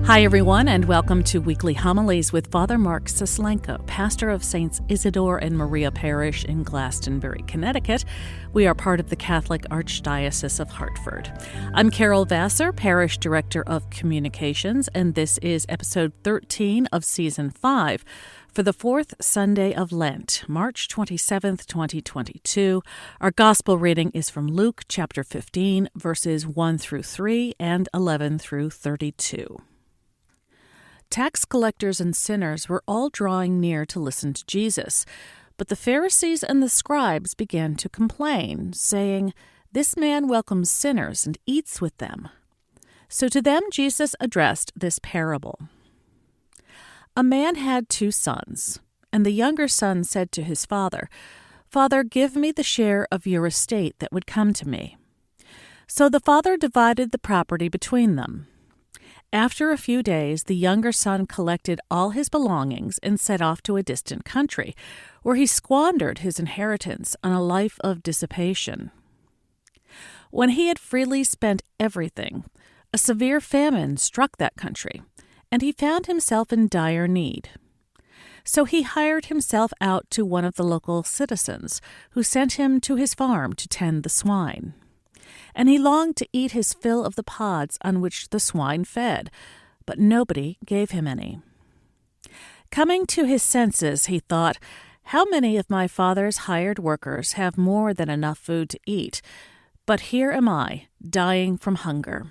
Hi, everyone, and welcome to Weekly Homilies with Father Mark Sislenko, pastor of Saints Isidore and Maria Parish in Glastonbury, Connecticut. We are part of the Catholic Archdiocese of Hartford. I'm Carol Vassar, Parish Director of Communications, and this is episode 13 of Season 5 for the fourth Sunday of Lent, March 27th, 2022. Our Gospel reading is from Luke chapter 15, verses 1 through 3 and 11 through 32. Tax collectors and sinners were all drawing near to listen to Jesus, but the Pharisees and the scribes began to complain, saying, "This man welcomes sinners and eats with them." So to them Jesus addressed this parable. A man had 2 sons, and the younger son said to his father, "Father, give me the share of your estate that would come to me." So the father divided the property between them. After a few days, the younger son collected all his belongings and set off to a distant country, where he squandered his inheritance on a life of dissipation. When he had freely spent everything, a severe famine struck that country, and he found himself in dire need. So he hired himself out to one of the local citizens, who sent him to his farm to tend the swine. And he longed to eat his fill of the pods on which the swine fed, but nobody gave him any. Coming to his senses, he thought, "How many of my father's hired workers have more than enough food to eat? But here am I, dying from hunger.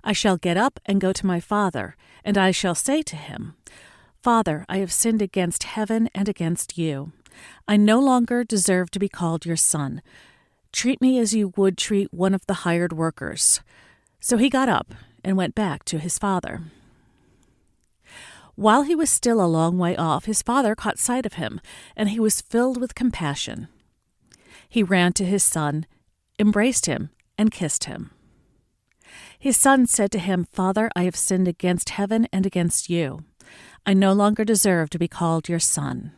I shall get up and go to my father, and I shall say to him, 'Father, I have sinned against heaven and against you. I no longer deserve to be called your son. Treat me as you would treat one of the hired workers.' So he got up and went back to his father. While he was still a long way off, his father caught sight of him, and he was filled with compassion. He ran to his son, embraced him, and kissed him. His son said to him, 'Father, I have sinned against heaven and against you. I no longer deserve to be called your son.'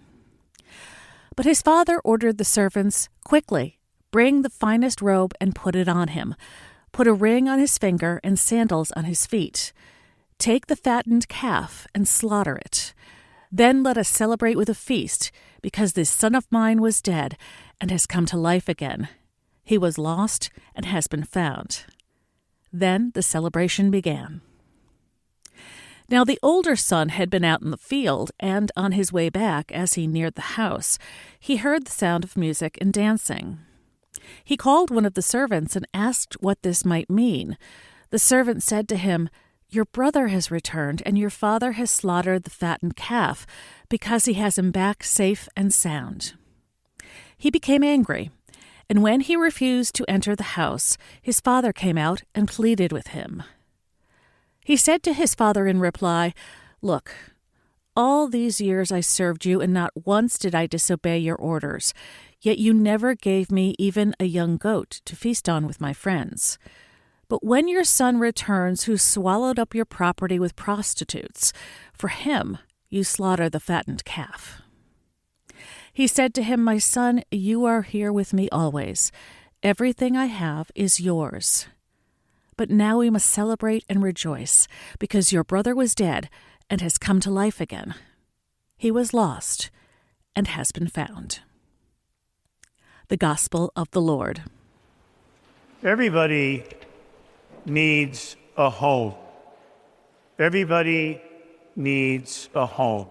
But his father ordered the servants, 'Quickly, bring the finest robe and put it on him. Put a ring on his finger and sandals on his feet. Take the fattened calf and slaughter it. Then let us celebrate with a feast, because this son of mine was dead and has come to life again. He was lost and has been found.' Then the celebration began. Now the older son had been out in the field, and on his way back, as he neared the house, he heard the sound of music and dancing. He called one of the servants and asked what this might mean. The servant said to him, 'Your brother has returned, and your father has slaughtered the fattened calf, because he has him back safe and sound.' He became angry, and when he refused to enter the house, his father came out and pleaded with him. He said to his father in reply, 'Look, all these years I served you, and not once did I disobey your orders. Yet you never gave me even a young goat to feast on with my friends. But when your son returns, who swallowed up your property with prostitutes, for him you slaughter the fattened calf.' He said to him, 'My son, you are here with me always. Everything I have is yours. But now we must celebrate and rejoice, because your brother was dead and has come to life again. He was lost and has been found.'" The Gospel of the Lord. Everybody needs a home. Everybody needs a home.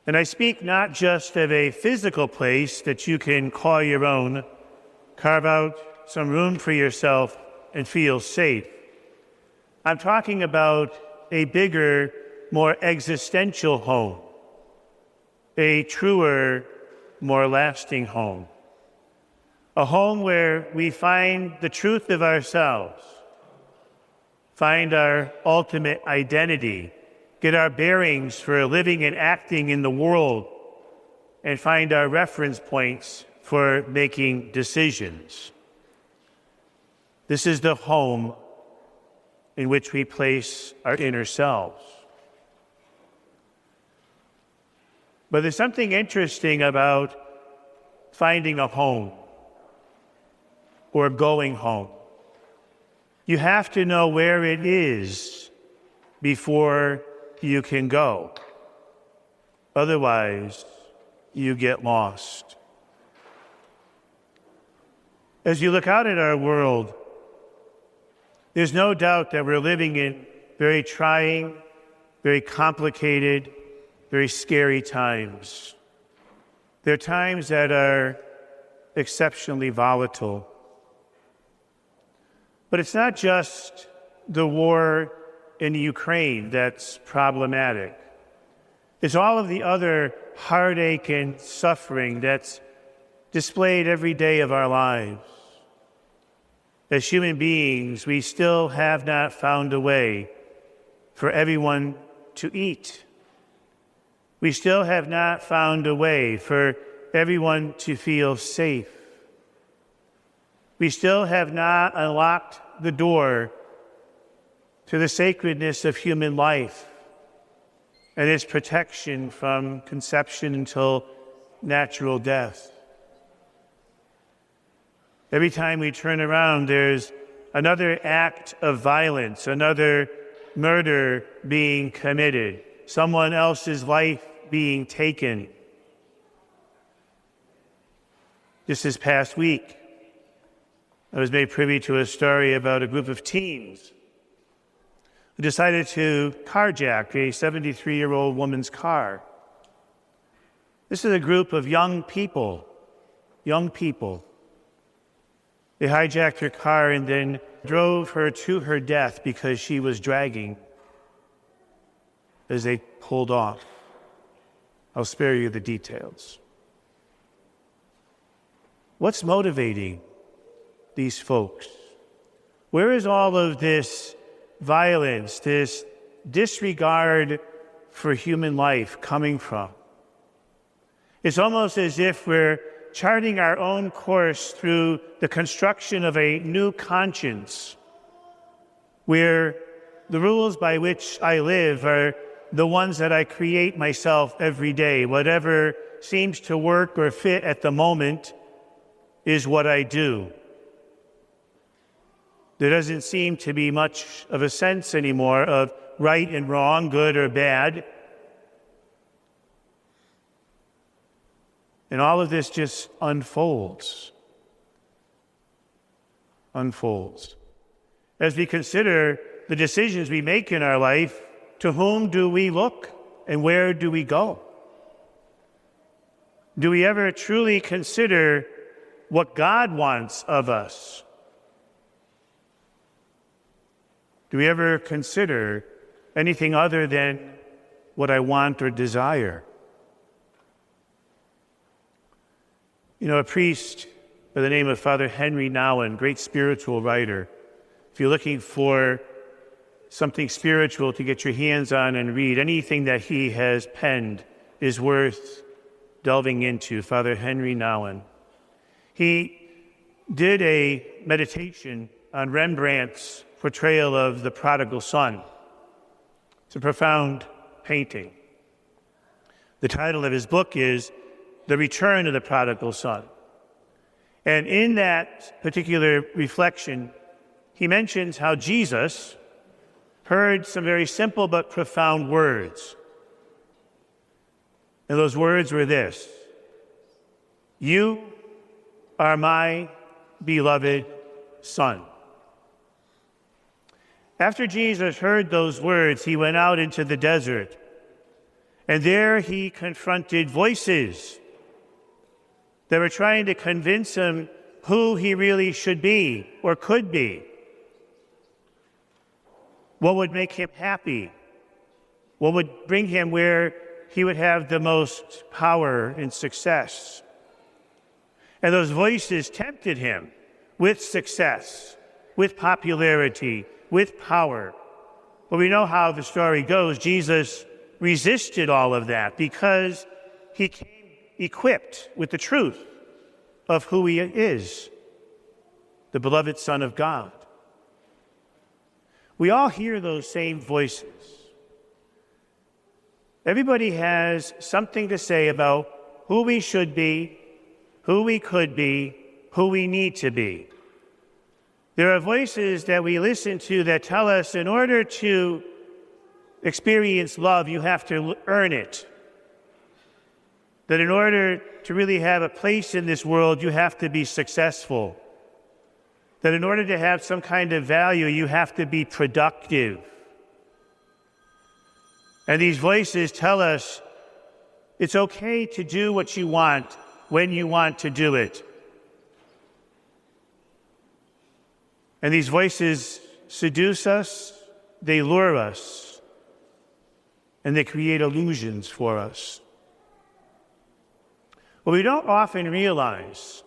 And I speak not just of a physical place that you can call your own, carve out some room for yourself, and feel safe. I'm talking about a bigger, more existential home, a truer, more lasting home. A home where we find the truth of ourselves, find our ultimate identity, get our bearings for living and acting in the world, and find our reference points for making decisions. This is the home in which we place our inner selves. But there's something interesting about finding a home or going home. You have to know where it is before you can go. Otherwise, you get lost. As you look out at our world, there's no doubt that we're living in very trying, very complicated, very scary times. They're times that are exceptionally volatile. But it's not just the war in Ukraine that's problematic. It's all of the other heartache and suffering that's displayed every day of our lives. As human beings, we still have not found a way for everyone to eat. We still have not found a way for everyone to feel safe. We still have not unlocked the door to the sacredness of human life and its protection from conception until natural death. Every time we turn around, there's another act of violence, another murder being committed, someone else's life being taken. Just this past week, I was made privy to a story about a group of teens who decided to carjack a 73-year-old woman's car. This is a group of young people. They hijacked her car and then drove her to her death because she was dragging as they pulled off. I'll spare you the details. What's motivating these folks? Where is all of this violence, this disregard for human life coming from? It's almost as if we're charting our own course through the construction of a new conscience, where the rules by which I live are the ones that I create myself every day. Whatever seems to work or fit at the moment is what I do. There doesn't seem to be much of a sense anymore of right and wrong, good or bad. And all of this just unfolds. As we consider the decisions we make in our life, to whom do we look and where do we go? Do we ever truly consider what God wants of us? Do we ever consider anything other than what I want or desire? You know, a priest by the name of Father Henry Nouwen, great spiritual writer. If you're looking for something spiritual to get your hands on and read, anything that he has penned is worth delving into. Father Henry Nouwen. He did a meditation on Rembrandt's portrayal of the prodigal son. It's a profound painting. The title of his book is The Return of the Prodigal Son. And in that particular reflection, he mentions how Jesus heard some very simple but profound words. And those words were this: "You are my beloved Son." After Jesus heard those words, he went out into the desert, and there he confronted voices that were trying to convince him who he really should be or could be. What would make him happy? What would bring him where he would have the most power and success? And those voices tempted him with success, with popularity, with power. But we know how the story goes. Jesus resisted all of that because he came equipped with the truth of who he is, the beloved Son of God. We all hear those same voices. Everybody has something to say about who we should be, who we could be, who we need to be. There are voices that we listen to that tell us in order to experience love, you have to earn it. That in order to really have a place in this world, you have to be successful. That in order to have some kind of value, you have to be productive. And these voices tell us it's okay to do what you want when you want to do it. And these voices seduce us, they lure us, and they create illusions for us. What we don't often realize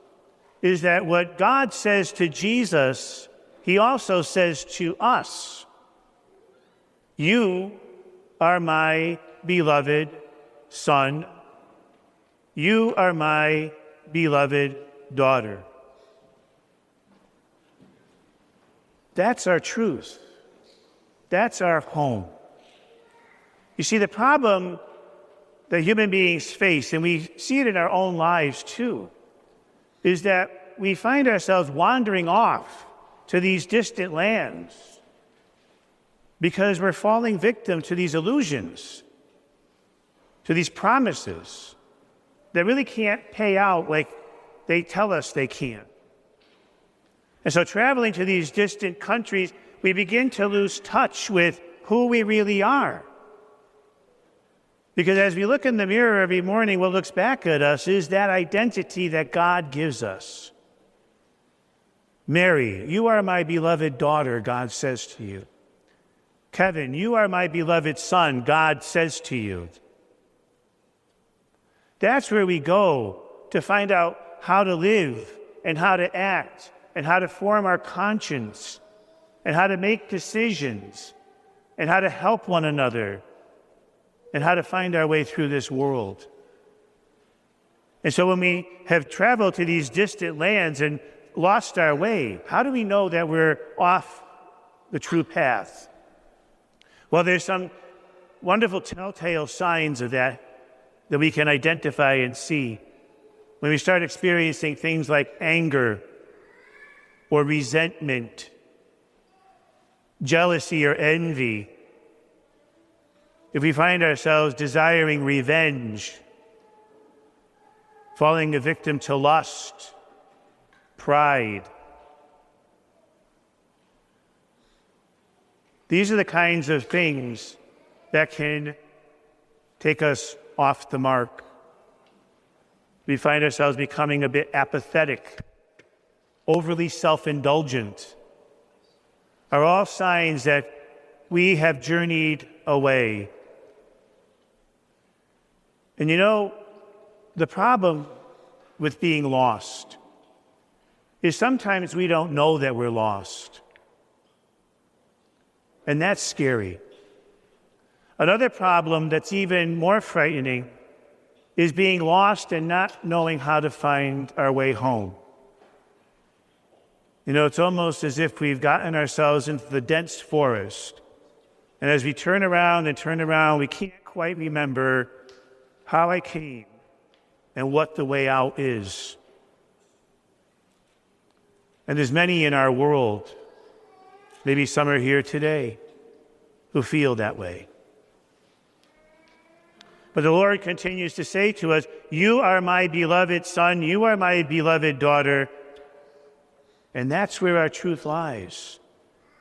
is that what God says to Jesus, he also says to us. You are my beloved son. You are my beloved daughter. That's our truth. That's our home. You see, the problem that human beings face, and we see it in our own lives too, is that we find ourselves wandering off to these distant lands because we're falling victim to these illusions, to these promises that really can't pay out like they tell us they can. And so traveling to these distant countries, we begin to lose touch with who we really are. Because as we look in the mirror every morning, what looks back at us is that identity that God gives us. Mary, you are my beloved daughter, God says to you. Kevin, you are my beloved son, God says to you. That's where we go to find out how to live and how to act and how to form our conscience and how to make decisions and how to help one another and how to find our way through this world. And so when we have traveled to these distant lands and lost our way, how do we know that we're off the true path? Well, there's some wonderful telltale signs of that we can identify and see. When we start experiencing things like anger or resentment, jealousy or envy, if we find ourselves desiring revenge, falling a victim to lust, pride. These are the kinds of things that can take us off the mark. We find ourselves becoming a bit apathetic, overly self-indulgent, are all signs that we have journeyed away. And you know, the problem with being lost is sometimes we don't know that we're lost. And that's scary. Another problem that's even more frightening is being lost and not knowing how to find our way home. You know, it's almost as if we've gotten ourselves into the dense forest, and as we turn around, we can't quite remember how I came and what the way out is. And there's many in our world, maybe some are here today, who feel that way. But the Lord continues to say to us, you are my beloved son, you are my beloved daughter. And that's where our truth lies.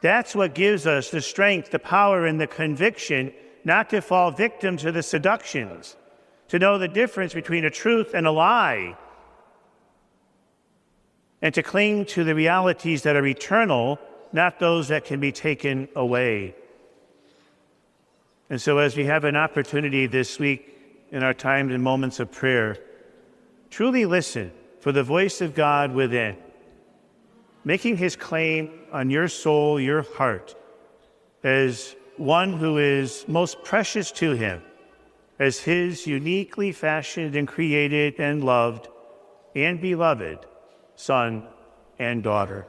That's what gives us the strength, the power, and the conviction not to fall victim to the seductions, to know the difference between a truth and a lie, and to cling to the realities that are eternal, not those that can be taken away. And so as we have an opportunity this week in our times and moments of prayer, truly listen for the voice of God within, making his claim on your soul, your heart, as one who is most precious to him, as his uniquely fashioned and created and loved and beloved son and daughter.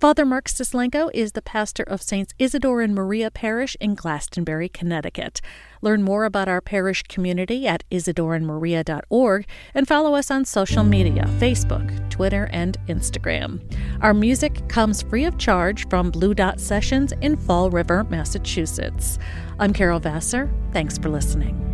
Father Mark Sislenko is the pastor of Saints Isidore and Maria Parish in Glastonbury, Connecticut. Learn more about our parish community at isidoreandmaria.org and follow us on social media, Facebook, Twitter, and Instagram. Our music comes free of charge from Blue Dot Sessions in Fall River, Massachusetts. I'm Carol Vassar. Thanks for listening.